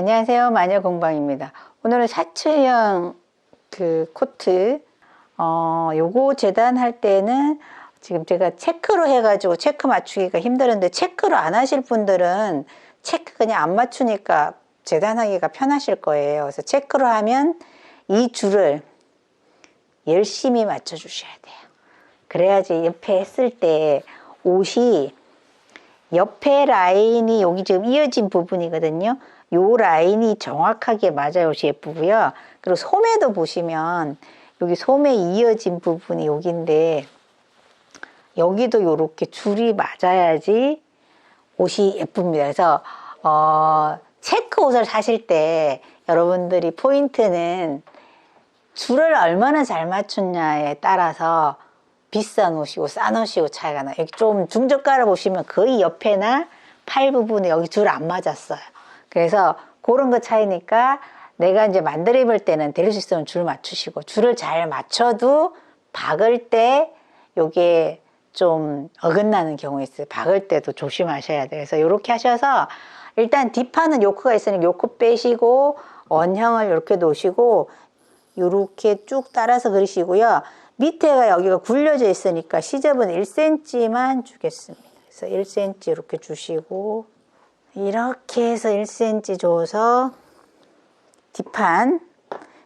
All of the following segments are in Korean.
안녕하세요. 마녀공방입니다. 오늘은 샤츠형 코트 요거 재단할 때는 지금 제가 체크로 해가지고 체크 맞추기가 힘들었는데, 체크로 안 하실 분들은 체크 그냥 안 맞추니까 재단하기가 편하실 거예요. 그래서 체크로 하면 이 줄을 열심히 맞춰 주셔야 돼요. 그래야지 옆에 했을 때 옷이 옆에 라인이 여기 지금 이어진 부분이거든요. 요 라인이 정확하게 맞아야 옷이 예쁘고요. 그리고 소매도 보시면 여기 소매 이어진 부분이 여기인데, 여기도 요렇게 줄이 맞아야지 옷이 예쁩니다. 그래서 체크 옷을 사실 때 여러분들이 포인트는 줄을 얼마나 잘 맞췄냐에 따라서 비싼 옷이고 싼 옷이고 차이가 나요. 여기 좀 중저가를 보시면 거의 옆에나 팔 부분에 여기 줄 안 맞았어요. 그래서 그런 거 차이니까 내가 이제 만들어 입을 때는 될 수 있으면 줄 맞추시고, 줄을 잘 맞춰도 박을 때 요게 좀 어긋나는 경우 있어요. 박을 때도 조심하셔야 돼요. 그래서 이렇게 하셔서 일단 뒷판은 요크가 있으니까 요크 빼시고 원형을 이렇게 놓으시고 이렇게 쭉 따라서 그리시고요. 밑에가 여기가 굴려져 있으니까 시접은 1cm만 주겠습니다. 그래서 1cm 이렇게 주시고, 이렇게 해서 1cm 줘서 뒷판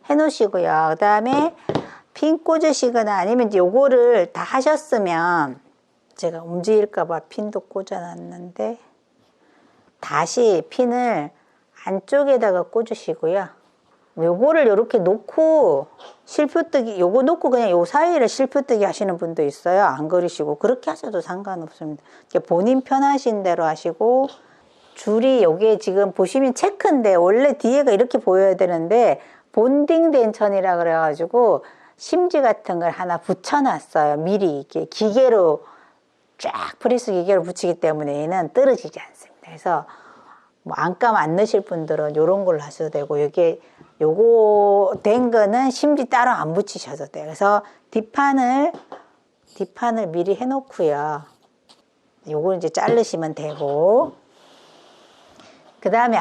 해 놓으시고요. 그 다음에 핀 꽂으시거나 아니면 이제 요거를 다 하셨으면, 제가 움직일까봐 핀도 꽂아 놨는데 다시 핀을 안쪽에다가 꽂으시고요. 요거를 이렇게 놓고 실표뜨기, 요거 놓고 그냥 요 사이를 실표뜨기 하시는 분도 있어요. 안 그리시고 그렇게 하셔도 상관없습니다. 본인 편하신 대로 하시고, 줄이 요게 지금 보시면 체크인데 원래 뒤에가 이렇게 보여야 되는데 본딩된 천이라 그래가지고 심지 같은 걸 하나 붙여놨어요. 미리 이렇게 기계로 쫙 프리스 기계로 붙이기 때문에 얘는 떨어지지 않습니다. 그래서 뭐 안감 안 넣으실 분들은 요런 걸로 하셔도 되고, 요거 된 거는 심지 따로 안 붙이셔도 돼요. 그래서 뒷판을 미리 해 놓고요. 요거 이제 자르시면 되고, 그 다음에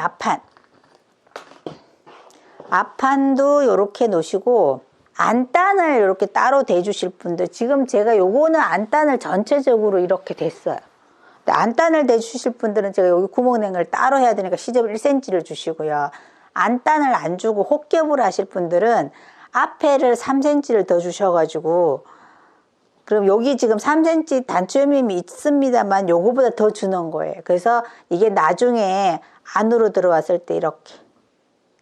앞판도 요렇게 놓으시고, 안단을 이렇게 따로 대주실 분들, 지금 제가 요거는 안단을 전체적으로 이렇게 됐어요. 안단을 대주실 분들은 제가 여기 구멍 낸 걸 따로 해야 되니까 시접을 1cm를 주시고요. 안단을 안 주고 혹겹을 하실 분들은 앞에를 3cm를 더 주셔가지고, 그럼 여기 지금 3cm 단추염이 있습니다만 요거보다 더 주는 거예요. 그래서 이게 나중에 안으로 들어왔을 때 이렇게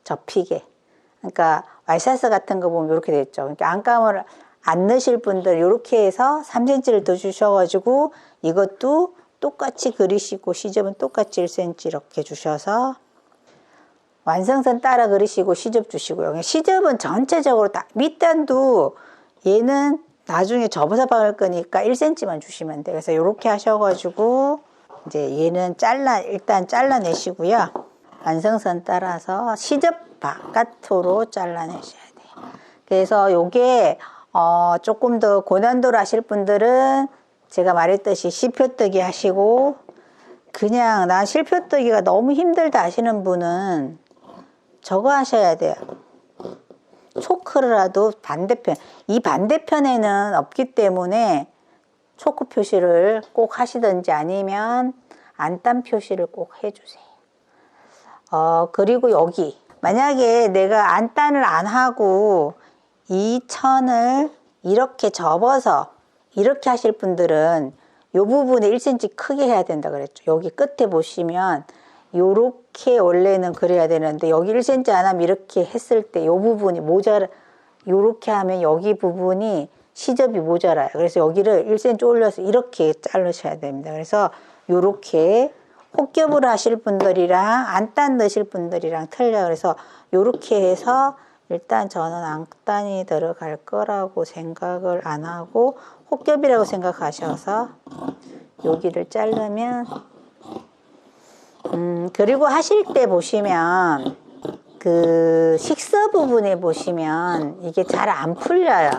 접히게, 그러니까 와이셔츠 같은 거 보면 이렇게 됐죠. 그러니까 안감을 안 넣으실 분들 이렇게 해서 3cm를 더 주셔가지고 이것도 똑같이 그리시고, 시접은 똑같이 1cm 이렇게 주셔서 완성선 따라 그리시고 시접 주시고요. 시접은 전체적으로 다, 밑단도 얘는 나중에 접어서 박을 거니까 1cm만 주시면 돼요. 그래서 이렇게 하셔가지고 이제 얘는 일단 잘라내시고요. 완성선 따라서 시접 바깥으로 잘라내셔야 돼요. 그래서 요게 조금 더 고난도로 하실 분들은 제가 말했듯이 실표뜨기 하시고, 그냥 난 실표뜨기가 너무 힘들다 하시는 분은 저거 하셔야 돼요. 초크라도 반대편, 이 반대편에는 없기 때문에 초크 표시를 꼭 하시든지 아니면 안단 표시를 꼭 해주세요. 그리고 여기 만약에 내가 안단을 안 하고 이 천을 이렇게 접어서 이렇게 하실 분들은 요 부분에 1cm 크게 해야 된다 그랬죠. 여기 끝에 보시면 요렇게 원래는 그래야 되는데 여기 1cm 안 하면 이렇게 했을 때 요 부분이 요렇게 하면 여기 부분이 시접이 모자라요. 그래서 여기를 1cm 올려서 이렇게 자르셔야 됩니다. 그래서 요렇게 혹겹을 하실 분들이랑 안단 넣으실 분들이랑 틀려요. 그래서 요렇게 해서 일단 저는 안단이 들어갈 거라고 생각을 안 하고 혹겹이라고 생각하셔서 여기를 자르면, 그리고 하실 때 보시면 그 식서 부분에 보시면 이게 잘 안 풀려요.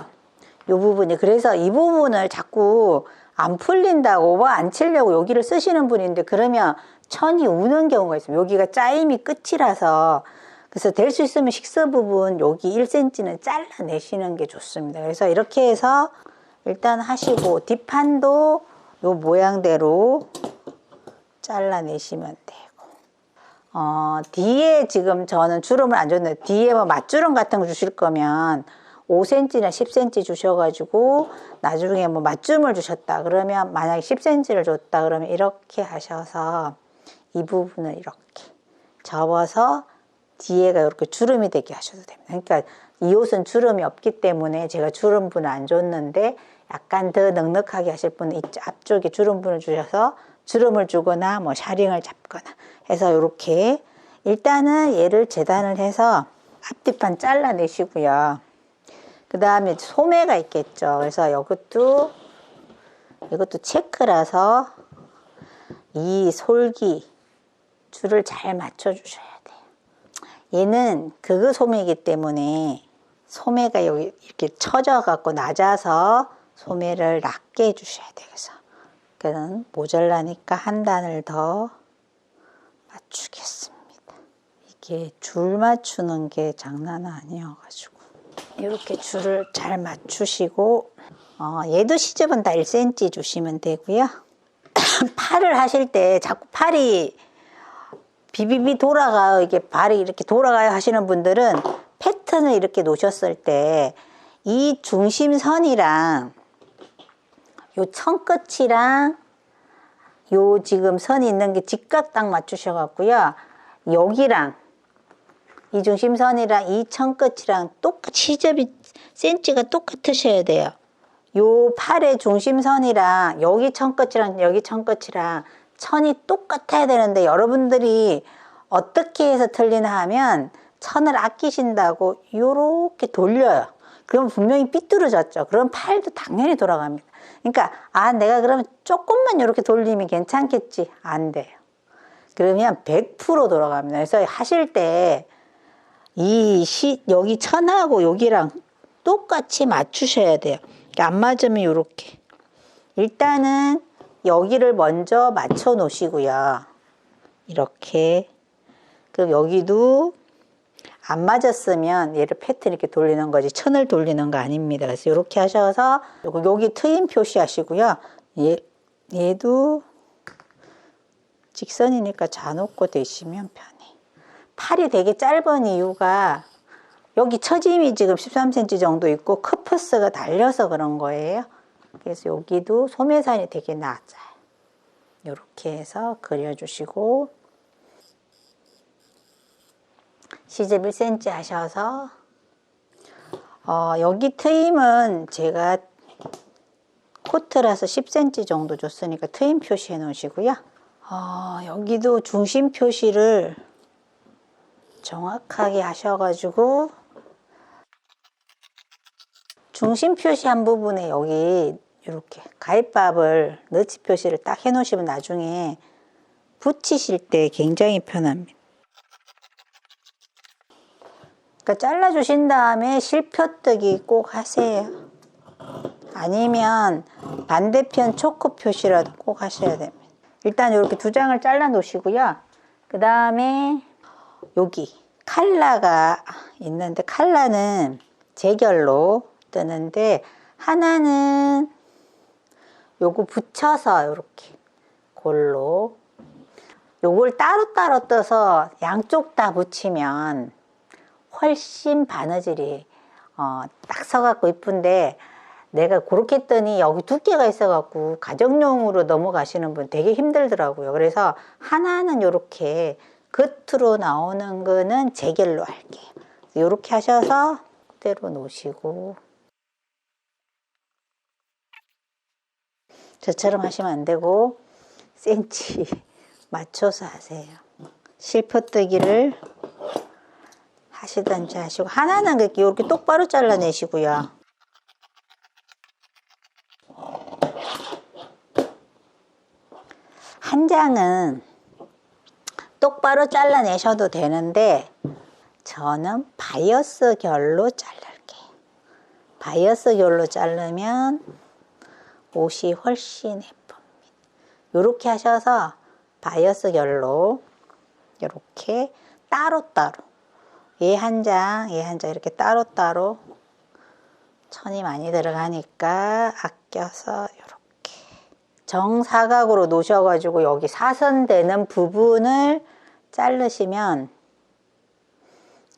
이 부분이. 그래서 이 부분을 자꾸 안 풀린다고 오버 안 치려고 여기를 쓰시는 분인데, 그러면 천이 우는 경우가 있어요. 여기가 짜임이 끝이라서. 그래서 될 수 있으면 식서 부분 여기 1cm는 잘라내시는 게 좋습니다. 그래서 이렇게 해서 일단 하시고 뒷판도 요 모양대로 잘라내시면 되고, 뒤에 지금 저는 주름을 안 줬는데 뒤에 뭐 맞주름 같은 거 주실 거면 5cm나 10cm 주셔가지고 나중에 뭐 맞춤을 주셨다 그러면, 만약에 10cm를 줬다 그러면 이렇게 하셔서 이 부분을 이렇게 접어서 뒤에가 이렇게 주름이 되게 하셔도 됩니다. 그러니까 이 옷은 주름이 없기 때문에 제가 주름분을 안 줬는데, 약간 더 넉넉하게 하실 분은 이쪽 앞쪽에 주름분을 주셔서 주름을 주거나 뭐 샤링을 잡거나 해서 이렇게 일단은 얘를 재단을 해서 앞뒷판 잘라내시고요. 그 다음에 소매가 있겠죠. 그래서 이것도 체크라서 이 솔기 줄을 잘 맞춰 주셔야 돼요. 얘는 극의 소매이기 때문에 소매가 여기 이렇게 처져 갖고 낮아서 소매를 낮게 해 주셔야 돼요. 그래서 모자라니까 한 단을 더 맞추겠습니다. 이게 줄 맞추는 게 장난 아니어가지고 이렇게 줄을 잘 맞추시고, 얘도 시접은 다 1cm 주시면 되고요. 팔을 하실 때 자꾸 팔이 비비비 돌아가요, 이게 발이 이렇게 돌아가요 하시는 분들은 패턴을 이렇게 놓으셨을 때 이 중심선이랑 요 천끝이랑 요 지금 선이 있는 게 직각 딱 맞추셔 갖고요, 여기랑 이 중심선이랑 이 천끝이랑 똑같이 시접이 센치가 똑같으셔야 돼요. 요 팔의 중심선이랑 여기 천끝이랑 여기 천끝이랑 천이 똑같아야 되는데, 여러분들이 어떻게 해서 틀리나 하면 천을 아끼신다고 요렇게 돌려요. 그럼 분명히 삐뚤어졌죠. 그럼 팔도 당연히 돌아갑니다. 그러니까 내가 그러면 조금만 이렇게 돌리면 괜찮겠지. 안 돼요. 그러면 100% 돌아갑니다. 그래서 하실 때 여기 천하고 여기랑 똑같이 맞추셔야 돼요. 그러니까 안 맞으면 이렇게 일단은 여기를 먼저 맞춰 놓으시고요. 이렇게. 그럼 여기도 안 맞았으면 얘를 패턴 이렇게 돌리는 거지 천을 돌리는 거 아닙니다. 그래서 이렇게 하셔서 여기 트임 표시하시고요. 얘도 직선이니까 좌놓고 대시면 편해. 팔이 되게 짧은 이유가 여기 처짐이 지금 13cm 정도 있고 커퍼스가 달려서 그런 거예요. 그래서 여기도 소매산이 되게 낮아요. 이렇게 해서 그려주시고, 시접 1cm 하셔서 여기 트임은 제가 코트라서 10cm 정도 줬으니까 트임 표시해 놓으시고요. 여기도 중심 표시를 정확하게 하셔가지고 중심 표시한 부분에 여기 이렇게 가위밥을 너치 표시를 딱 해 놓으시면 나중에 붙이실 때 굉장히 편합니다. 그러니까 잘라주신 다음에 실표뜨기 꼭 하세요. 아니면 반대편 초코 표시라도 꼭 하셔야 됩니다. 일단 이렇게 두 장을 잘라 놓으시고요. 그 다음에 여기 칼라가 있는데, 칼라는 재결로 뜨는데 하나는 요거 붙여서 이렇게 골로, 요걸 따로따로 떠서 양쪽 다 붙이면 훨씬 바느질이 딱 서갖고 이쁜데, 내가 그렇게 했더니 여기 두께가 있어갖고 가정용으로 넘어가시는 분 되게 힘들더라고요. 그래서 하나는 이렇게 겉으로 나오는 거는 재결로 할게요. 이렇게 하셔서 그대로 놓으시고, 저처럼 하시면 안 되고 센치 맞춰서 하세요. 실퍼뜨기를 하시든지 하시고, 하나는 이렇게 똑바로 잘라내시고요. 한 장은 똑바로 잘라내셔도 되는데 저는 바이어스 결로 자를게요. 바이어스 결로 자르면 옷이 훨씬 예쁩니다. 이렇게 하셔서 바이어스 결로 이렇게 따로따로 얘 한 장, 얘 한 장 이렇게 따로따로 천이 많이 들어가니까 아껴서 이렇게 정사각으로 놓으셔가지고 여기 사선되는 부분을 자르시면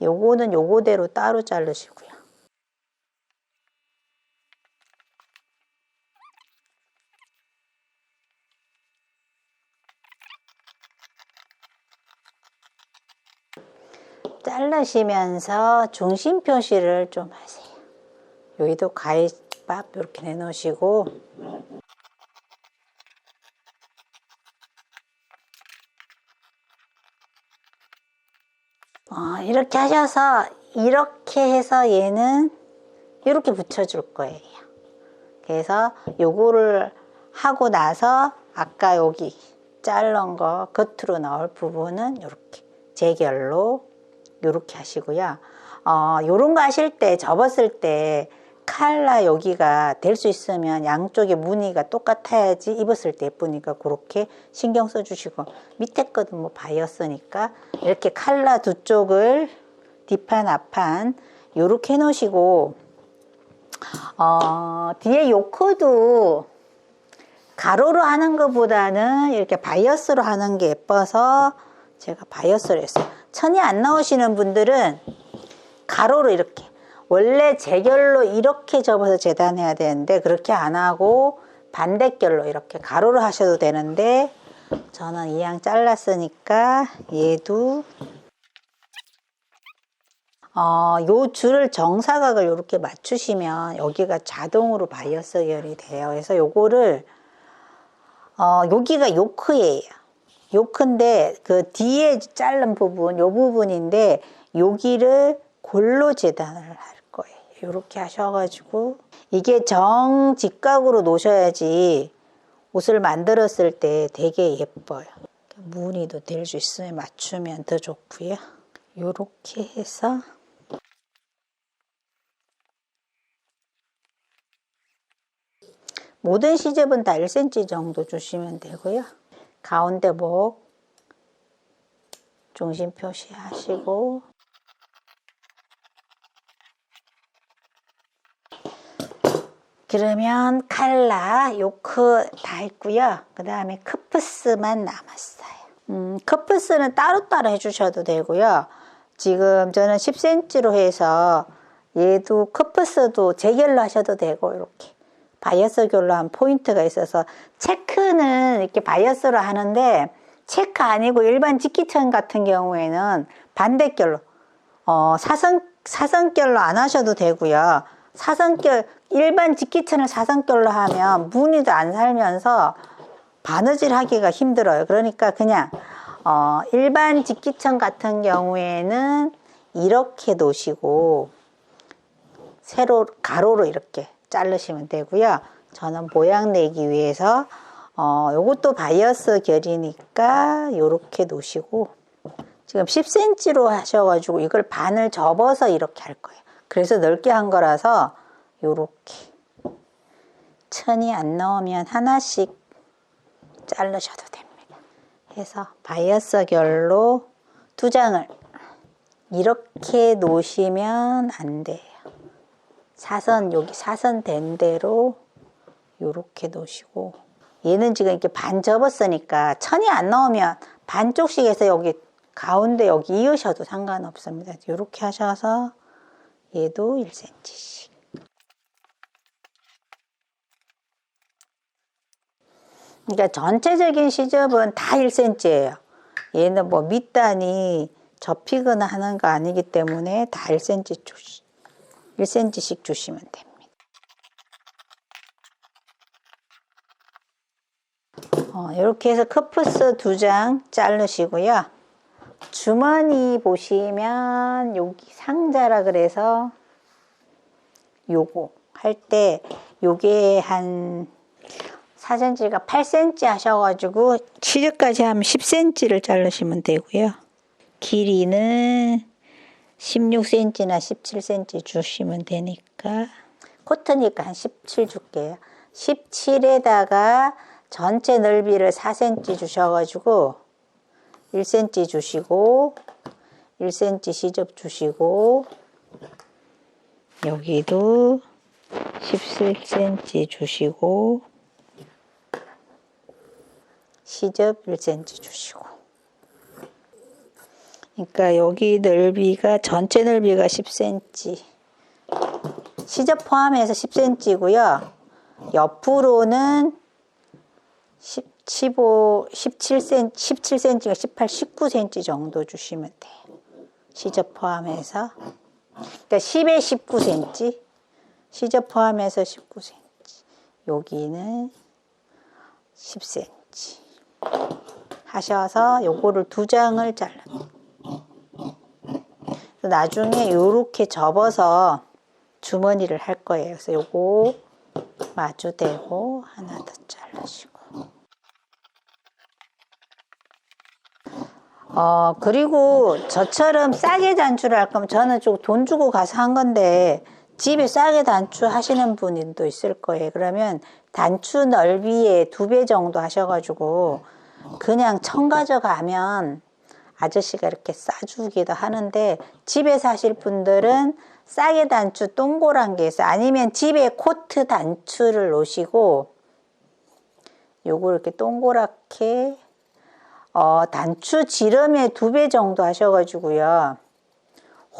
요거는 요거대로 따로 자르시고요. 자르시면서 중심 표시를 좀 하세요. 여기도 가위밥 이렇게 내놓으시고 이렇게 하셔서 이렇게 해서 얘는 이렇게 붙여줄 거예요. 그래서 요거를 하고 나서 아까 여기 자른 거 겉으로 나올 부분은 이렇게 재결로 이렇게 하시고요. 요런 거 하실 때 접었을 때 칼라 여기가 될 수 있으면 양쪽에 무늬가 똑같아야지 입었을 때 예쁘니까 그렇게 신경 써주시고 밑에 것은 뭐 바이어스니까 이렇게 칼라 두 쪽을 뒷판 앞판 요렇게 해놓으시고 뒤에 요크도 가로로 하는 것보다는 이렇게 바이어스로 하는 게 예뻐서 제가 바이어스로 했어요. 천이 안 나오시는 분들은 가로로 이렇게 원래 재결로 이렇게 접어서 재단해야 되는데 그렇게 안 하고 반대결로 이렇게 가로로 하셔도 되는데 저는 이왕 잘랐으니까 얘도 요 줄을 정사각을 이렇게 맞추시면 여기가 자동으로 바이어스 결이 돼요. 그래서 요거를 여기가 요크예요. 요크인데 그 뒤에 자른 부분 요 부분인데 여기를 골로 재단을 할 거예요. 이렇게 하셔가지고 이게 정직각으로 놓으셔야지 옷을 만들었을 때 되게 예뻐요. 무늬도 될 수 있으면 맞추면 더 좋고요. 이렇게 해서 모든 시접은 다 1cm 정도 주시면 되고요. 가운데 목 중심 표시하시고 그러면 칼라, 요크 다 했고요. 그 다음에 크프스만 남았어요. 크프스는 따로따로 해주셔도 되고요. 지금 저는 10cm로 해서 얘도 크프스도 재결로 하셔도 되고 이렇게 바이어스 결로 한 포인트가 있어서 체크는 이렇게 바이어스로 하는데 체크 아니고 일반 직기천 같은 경우에는 반대결로 사선결로 안 하셔도 되고요. 사선결 일반 직기천을 사선결로 하면 무늬도 안 살면서 바느질 하기가 힘들어요. 그러니까 그냥 일반 직기천 같은 경우에는 이렇게 놓으시고 세로 가로로 이렇게 자르시면 되고요. 저는 모양 내기 위해서 요것도 바이어스 결이니까 이렇게 놓으시고 지금 10cm로 하셔가지고 이걸 반을 접어서 이렇게 할 거예요. 그래서 넓게 한 거라서 요렇게 천이 안 나오면 하나씩 자르셔도 됩니다. 해서 바이어스 결로 두 장을 이렇게 놓으시면 안 돼요. 사선 여기 사선 된 대로 요렇게 놓으시고 얘는 지금 이렇게 반 접었으니까 천이 안 나오면 반쪽씩 해서 여기 가운데 여기 이으셔도 상관없습니다. 요렇게 하셔서 얘도 1cm씩. 그러니까 전체적인 시접은 다 1cm예요. 얘는 뭐 밑단이 접히거나 하는 거 아니기 때문에 다 1cm씩 주시면 됩니다. 이렇게 해서 크프스 두 장 자르시고요. 주머니 보시면 여기 상자라 그래서 요거 할 때 요게 한 4cm가 8cm 하셔가지고 시접까지 하면 10cm를 자르시면 되고요. 길이는 16cm나 17cm 주시면 되니까 코트니까 한 17 줄게요. 17에다가 전체 넓이를 4cm 주셔가지고 1cm 주시고 1cm 시접 주시고 여기도 17cm 주시고 시접 1cm 주시고, 그러니까 여기 넓이가 전체 넓이가 10cm, 시접 포함해서 10cm고요. 옆으로는 17cm가 18, 19cm 정도 주시면 돼요. 시접 포함해서. 그러니까 10에 19cm, 시접 포함해서 19cm. 여기는 10cm. 하셔서 요거를 2장을 잘라요. 나중에 요렇게 접어서 주머니를 할 거예요. 그래서 요거 마주대고 하나 더 잘라주고. 그리고 저처럼 싸게 단추를 할 거면, 저는 좀 돈 주고 가서 한 건데 집에 싸게 단추 하시는 분도 있을 거예요. 그러면 단추 넓이의 2배 정도 하셔가지고 그냥 천 가져가면 아저씨가 이렇게 싸주기도 하는데, 집에서 하실 분들은 싸게 단추 동그란 게 있어요. 아니면 집에 코트 단추를 놓으시고 요거 이렇게 동그랗게 단추 지름의 2배 정도 하셔가지고요,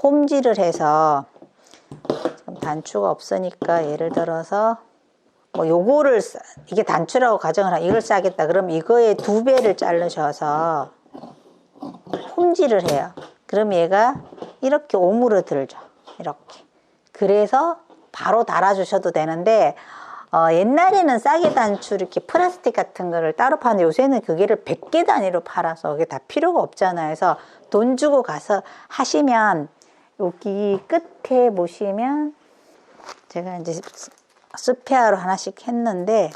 홈질을 해서, 지금 단추가 없으니까 예를 들어서 뭐 요거를 이게 단추라고 가정을 하면 이걸 싸겠다 그럼 이거의 2배를 자르셔서 홈질을 해요. 그럼 얘가 이렇게 오므러들죠. 이렇게. 그래서 바로 달아주셔도 되는데, 옛날에는 싸게 단추 이렇게 플라스틱 같은 거를 따로 파는데 요새는 그게를 100개 단위로 팔아서 그게 다 필요가 없잖아요. 그래서 돈 주고 가서 하시면 여기 끝에 보시면 제가 이제 스페어로 하나씩 했는데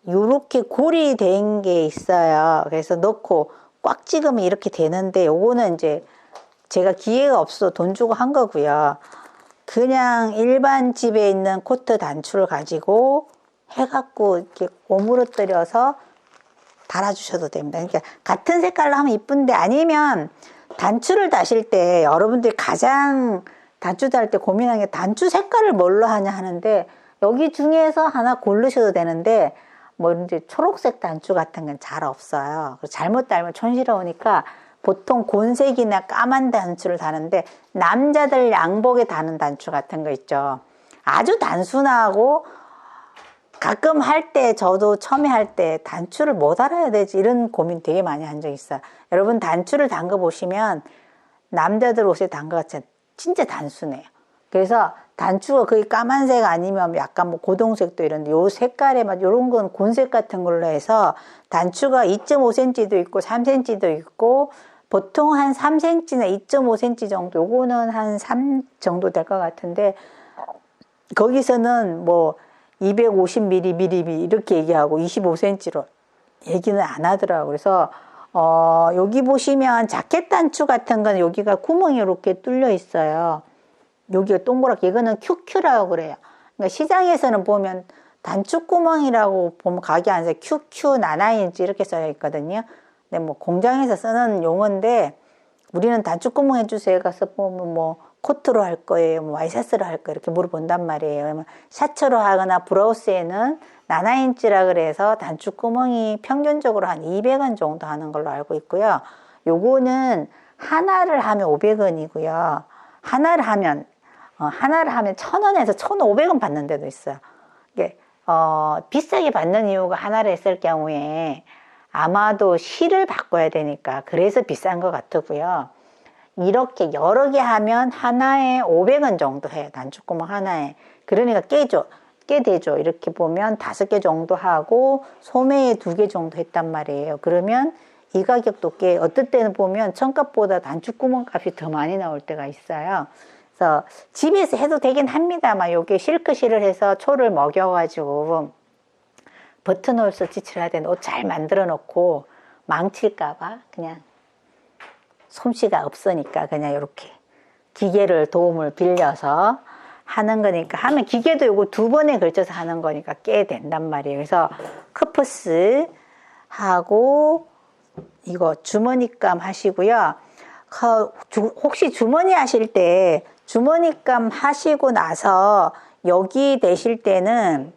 요렇게 골이 된 게 있어요. 그래서 넣고 꽉 찍으면 이렇게 되는데, 요거는 이제 제가 기회가 없어 돈 주고 한 거고요. 그냥 일반 집에 있는 코트 단추를 가지고 해갖고 이렇게 오므러뜨려서 달아주셔도 됩니다. 그러니까 같은 색깔로 하면 이쁜데, 아니면 단추를 다실 때 여러분들이 가장 단추 달 때 고민하는 게 단추 색깔을 뭘로 하냐 하는데, 여기 중에서 하나 고르셔도 되는데 뭐 이제 초록색 단추 같은 건 잘 없어요. 잘못 달면 촌스러우니까 보통 곤색이나 까만 단추를 다는데, 남자들 양복에 다는 단추 같은 거 있죠. 아주 단순하고 가끔 할 때, 저도 처음에 할 때 단추를 뭐 달아야 되지 이런 고민 되게 많이 한 적 있어요. 여러분 단추를 담가 보시면 남자들 옷에 담가 같이 진짜 단순해요. 그래서 단추가 거의 까만색 아니면 약간 뭐 고동색도 이런데, 요 색깔에 맞 요런 건 곤색 같은 걸로 해서 단추가 2.5cm도 있고 3cm도 있고, 보통 한 3cm나 2.5cm 정도, 요거는 한 3 정도 될 것 같은데, 거기서는 뭐 250mm 이렇게 얘기하고 25cm로 얘기는 안 하더라고요. 그래서 여기 보시면 자켓 단추 같은 건 여기가 구멍이 이렇게 뚫려 있어요. 여기가 동그랗게, 이거는 QQ라고 그래요. 그러니까 시장에서는 보면 단추구멍이라고 보면 가게 안에서 QQ 나나인치 이렇게 써 있거든요. 근데 뭐 공장에서 쓰는 용어인데, 우리는 단추구멍 해주세요 가서 보면 뭐 코트로 할 거예요, 뭐 와이셔츠로 할 거예요 이렇게 물어본단 말이에요. 그러면 샤츠로 하거나 브라우스에는 나나인치라 그래서 단추구멍이 평균적으로 한 200원 정도 하는 걸로 알고 있고요. 요거는 하나를 하면 500원이고요. 하나를 하면 1,000원에서 1,500원 받는 데도 있어요. 이게 비싸게 받는 이유가, 하나를 했을 경우에 아마도 실을 바꿔야 되니까 그래서 비싼 것 같고요. 이렇게 여러 개 하면 하나에 500원 정도 해요. 단추구멍 하나에. 그러니까 꽤 되죠. 이렇게 보면 5개 정도 하고 소매에 2개 정도 했단 말이에요. 그러면 이 가격도 꽤, 어떨 때는 보면 천값보다 단추구멍 값이 더 많이 나올 때가 있어요. 그래서 집에서 해도 되긴 합니다만, 요게 실크실을 해서 초를 먹여가지고 버튼홀 스티치를 해야 되는데, 옷 잘 만들어 놓고 망칠까봐 그냥 솜씨가 없으니까 그냥 이렇게 기계를 도움을 빌려서 하는 거니까 하면 기계도 요거 2번에 걸쳐서 하는 거니까 꽤 된단 말이에요. 그래서 크프스 하고 이거 주머니감 하시고요. 혹시 주머니 하실 때 주머니감 하시고 나서 여기 되실 때는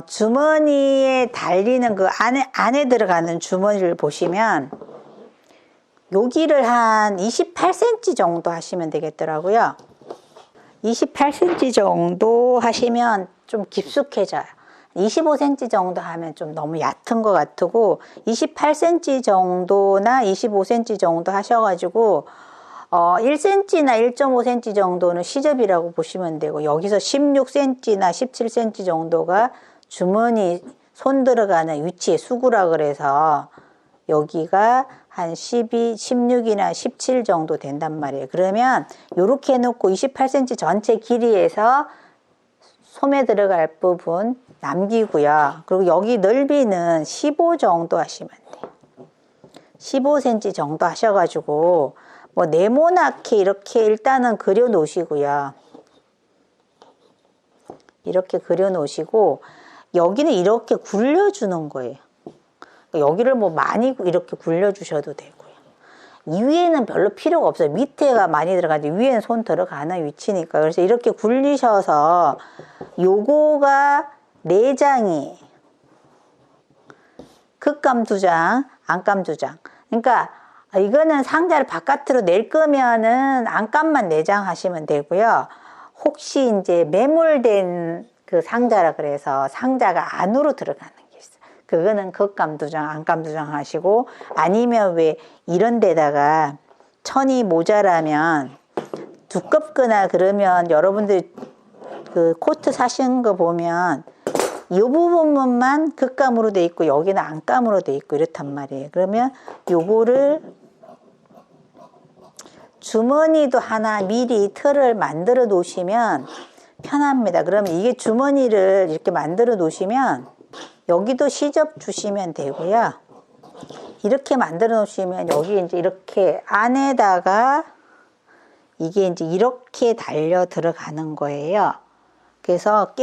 주머니에 달리는 그 안에 들어가는 주머니를 보시면 여기를 한 28cm 정도 하시면 되겠더라고요. 28cm 정도 하시면 좀 깊숙해져요. 25cm 정도 하면 좀 너무 얕은 것 같고 28cm 정도나 25cm 정도 하셔가지고 1cm나 1.5cm 정도는 시접이라고 보시면 되고 여기서 16cm나 17cm 정도가 주머니 손 들어가는 위치의 수구라 그래서 여기가 한 12, 16이나 17 정도 된단 말이에요. 그러면 이렇게 해놓고 28cm 전체 길이에서 소매 들어갈 부분 남기고요. 그리고 여기 넓이는 15 정도 하시면 돼요. 15cm 정도 하셔가지고 뭐 네모나게 이렇게 일단은 그려 놓으시고요. 이렇게 그려 놓으시고 여기는 이렇게 굴려주는 거예요. 여기를 뭐 많이 이렇게 굴려주셔도 되고요. 이 위에는 별로 필요가 없어요. 밑에가 많이 들어가지 위에는 손 들어가는 위치니까. 그래서 이렇게 굴리셔서 요거가 4장이 극감 2장, 안감 2장. 그러니까 이거는 상자를 바깥으로 낼 거면은 안감만 4장 하시면 되고요. 혹시 이제 매몰된 그 상자라 그래서 상자가 안으로 들어가는 게 있어요. 그거는 극감 2장, 안감 2장 하시고 아니면 왜 이런 데다가 천이 모자라면 두껍거나 그러면 여러분들 그 코트 사신 거 보면 이 부분만 극감으로 돼 있고 여기는 안감으로 돼 있고 이렇단 말이에요. 그러면 요거를 주머니도 하나 미리 틀을 만들어 놓으시면 편합니다. 그러면 이게 주머니를 이렇게 만들어 놓으시면 여기도 시접 주시면 되고요. 이렇게 만들어 놓으시면 여기 이제 이렇게 안에다가 이게 이제 이렇게 달려 들어가는 거예요. 그래서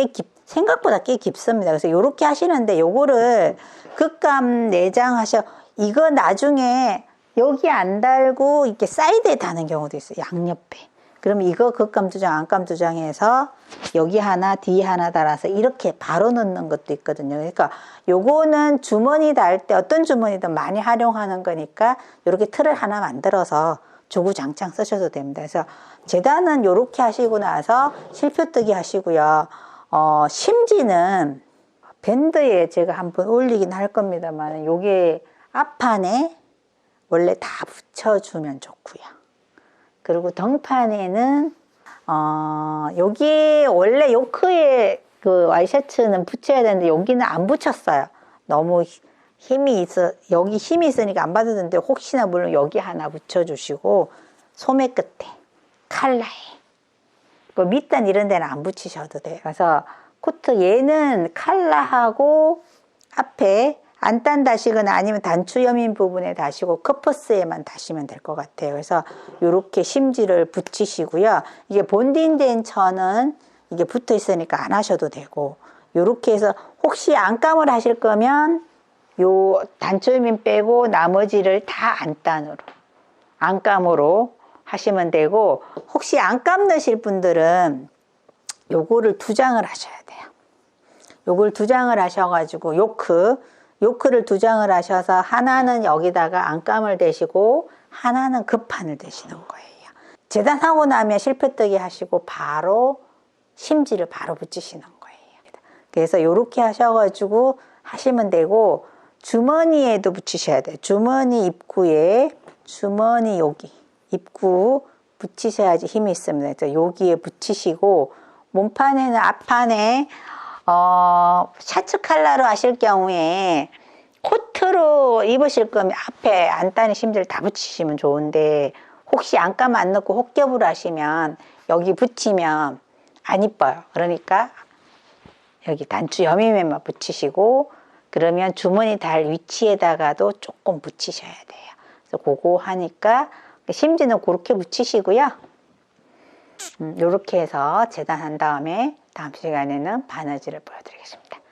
생각보다 꽤 깊습니다. 그래서 이렇게 하시는데 요거를 극감 4장 이거 나중에 여기 안 달고 이렇게 사이드에 다는 경우도 있어요. 양옆에. 그럼 이거 극감 2장, 안감 2장 해서 여기 하나, 뒤에 하나 달아서 이렇게 바로 넣는 것도 있거든요. 그러니까 요거는 주머니 달 때 어떤 주머니든 많이 활용하는 거니까 이렇게 틀을 하나 만들어서 조구장창 쓰셔도 됩니다. 그래서 재단은 이렇게 하시고 나서 실표뜨기 하시고요. 심지는 밴드에 제가 한번 올리긴 할 겁니다만 요게 앞판에 원래 다 붙여주면 좋고요. 그리고 등판에는 여기 원래 요크에 그 와이셔츠는 붙여야 되는데 여기는 안 붙였어요. 너무 여기 힘이 있으니까 안 받았는데 혹시나 물론 여기 하나 붙여주시고 소매 끝에 칼라에 뭐 밑단 이런 데는 안 붙이셔도 돼요. 그래서 코트 얘는 칼라하고 앞에 안단 다시거나 아니면 단추 여민 부분에 다시고 커퍼스에만 다시면 될 것 같아요. 그래서 이렇게 심지를 붙이시고요. 이게 본딩된 천은 이게 붙어 있으니까 안 하셔도 되고 이렇게 해서 혹시 안감을 하실 거면 요 단추 여민 빼고 나머지를 다 안감으로 하시면 되고 혹시 안감 넣으실 분들은 요거를 2장을 하셔야 돼요. 요걸 2장을 하셔가지고 요크를 2장을 하셔서 하나는 여기다가 안감을 대시고 하나는 급판을 대시는 거예요. 재단하고 나면 실표뜨기 하시고 바로 심지를 바로 붙이시는 거예요. 그래서 요렇게 하셔가지고 하시면 되고 주머니에도 붙이셔야 돼요. 주머니 입구에 주머니 여기 입구 붙이셔야지 힘이 있습니다. 그래서 여기에 붙이시고 몸판에는 앞판에 샤츠 컬러로 하실 경우에 코트로 입으실 거면 앞에 안단에 심지를 다 붙이시면 좋은데 혹시 안감 안 넣고 혹겹으로 하시면 여기 붙이면 안 이뻐요. 그러니까 여기 단추 여미면만 붙이시고 그러면 주머니 달 위치에다가도 조금 붙이셔야 돼요. 그래서 그거 하니까 심지는 그렇게 붙이시고요. 이렇게 해서 재단한 다음에 다음 시간에는 바느질을 보여드리겠습니다.